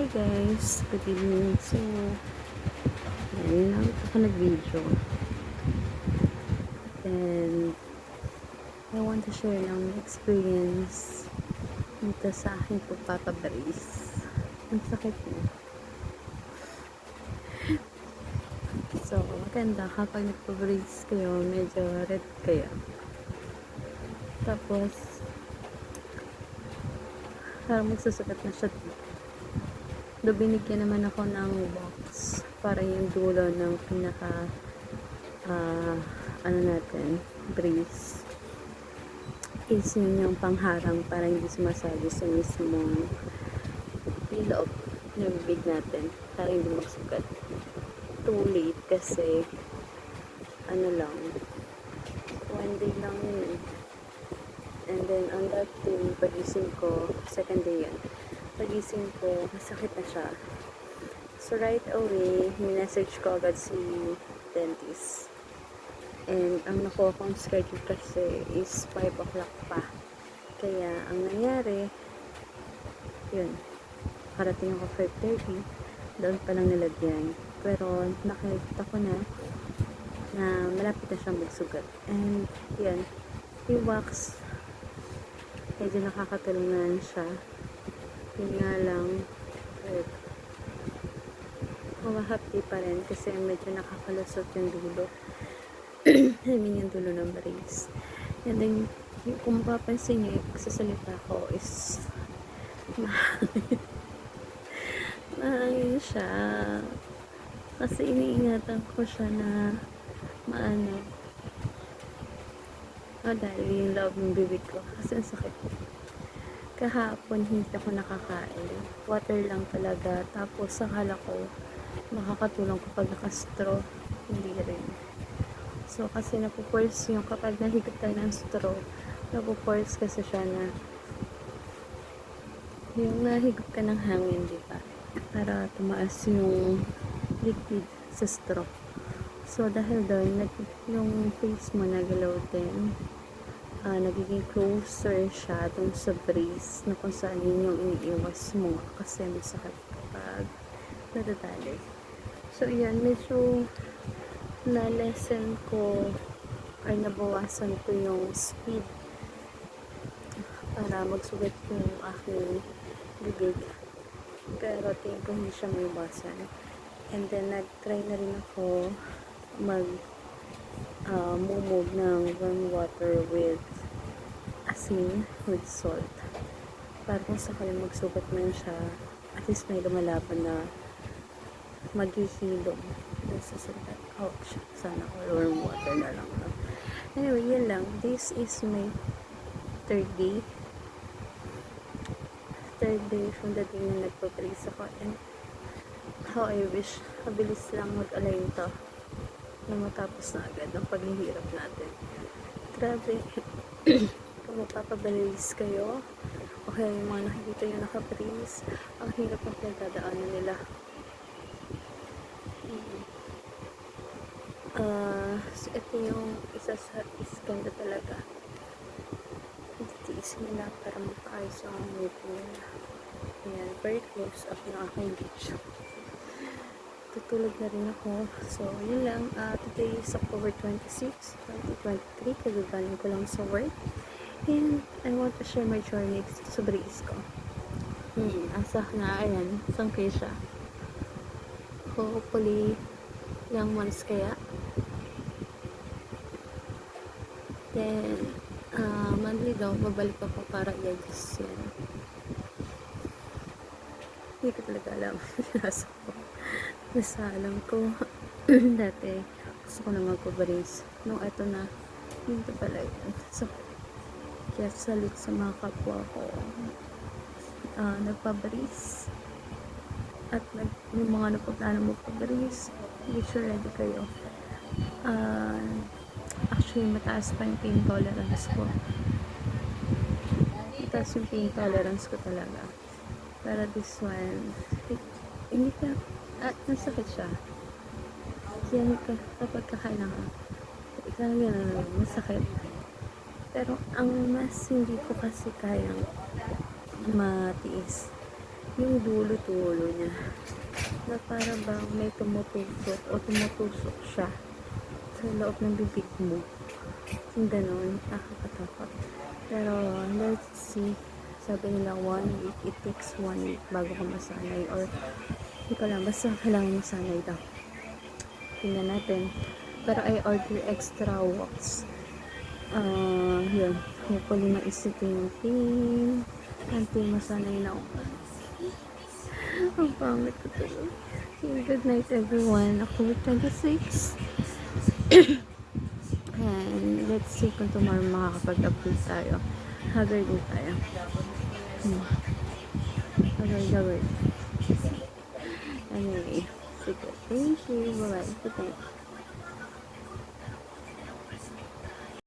Guys, good evening. So, ayun lang ako nag-video. And, I want to share ng experience dito sa aking pagpapabrace. Ang sakit niya. So, maganda kapag nagpabrace kayo, medyo red kayo. Tapos, parang magsusukat na siya dito. Do binigyan naman ako ng box para yung dulo ng pinaka brace is yun yung pangharang para hindi sumasagi sa mismong loob ng bibig natin para hindi magsugat. Too late kasi one day lang yun. And then on that day, pagising ko, second day yan, pagising ko, masakit na siya. So right away, minessage ko agad si dentist. And ang nakuha kong schedule kasi is 5 o'clock pa. Kaya ang nangyari, yun, karating ako 5:30, doon pa lang nilagyan. Pero nakita ko na malapit na siyang magsugat. And yan, yung wax, medyo nakakatulungan siya. Yun nga lang, humahapdi pa rin kasi medyo nakakalusot yung dulo. I mean yung dulo ng brace. And then, kung mapapansin nyo, yung pagsasalita ko is mahangin siya. Kasi iniingatan ko siya na dahil yung loob ng bibig ko. Kasi ang sakit. Kahapon hindi ako nakakain. Water lang talaga. Tapos akala ko makakatulong kapag naka-straw. Hindi rin. So kasi napuforce yung kapag nahigop tayo ng straw, napuforce kasi siya na yung nahigop ka ng hangin, diba? Para tumaas yung liquid sa straw. So dahil doon, yung face mo nagalaw din. Nagiging closer siya dun sa brace na kung saan yun yung iniiwas mo kasi masakit kapag nadadali. So yan, medyo na-lessen ko or nabawasan ko yung speed para magsugat yung aking bibig, pero tingin ko hindi siya maiwasan. And then nag-try na rin ako mumog ng warm water with asin, with salt, para kung sakaling magsugat man siya, at least may lumalaban na maghihilom dun sa sugat. Ouch, sana all warm water na lang. Anyway, yun lang. This is my third day from the day na nagpa-brace ako, and how I wish mabilis lang mag-align to na matapos na agad ang paghihirap natin. Grabe. Kung magpapabrace kayo, okay, yung mga nakikita yung naka-brace, ang hirap ng pinagdadaanan nila. So ito yung isa sa iskanda talaga. Titiisin nila para mapaayos ang ngipin nila. Ayan, very close up ng aking video. Tutulog na rin ako. So, yun lang. Today is October 26, 2023. Kagagaling ko lang sa work. And I want to share my journey sa brace ko. Asa na, ayan. Saan kayo siya? Hopefully, ilang months kaya. Then, monthly daw, babalik ako para i-adjust yan. Hindi ko talaga alam. Nasa ko. Basta alam ko, dati, gusto ko na magpa-brace. Nung eto na, hindi pala yun. So, kaya salit sa mga kapwa ko, nagpa-brace. At yung mga napaplano magpa-brace, make sure ready kayo. Actually, mataas pa yung pain tolerance ko. Mataas yung pain tolerance ko talaga. Pero this one, hindi ka, nasakit siya. Kaya kapag kakain ako, talaga na masakit. Pero ang mas hindi ko kasi kayang matiis yung dulo-dulo niya na para bang may tumutusok o tumutusok siya sa loob ng bibig mo. Yung ganun, nakakatakot. Pero, let's see. Sabi nila 1 week, it takes 1 week bago ka masanay. Or, hindi ko lang, basta kailangan masanay daw. Tingnan natin. Pero I order extra wax. Yun. Hopefully maisitin yung pain. Until masanay na ako. Ang pangit ko tuloy. Good night everyone. October 26. And let's see kung tomorrow makakapag-upload tayo. Haggard din tayo. Haggard. Anyway. Sige. Thank you. Bye-bye. Good night.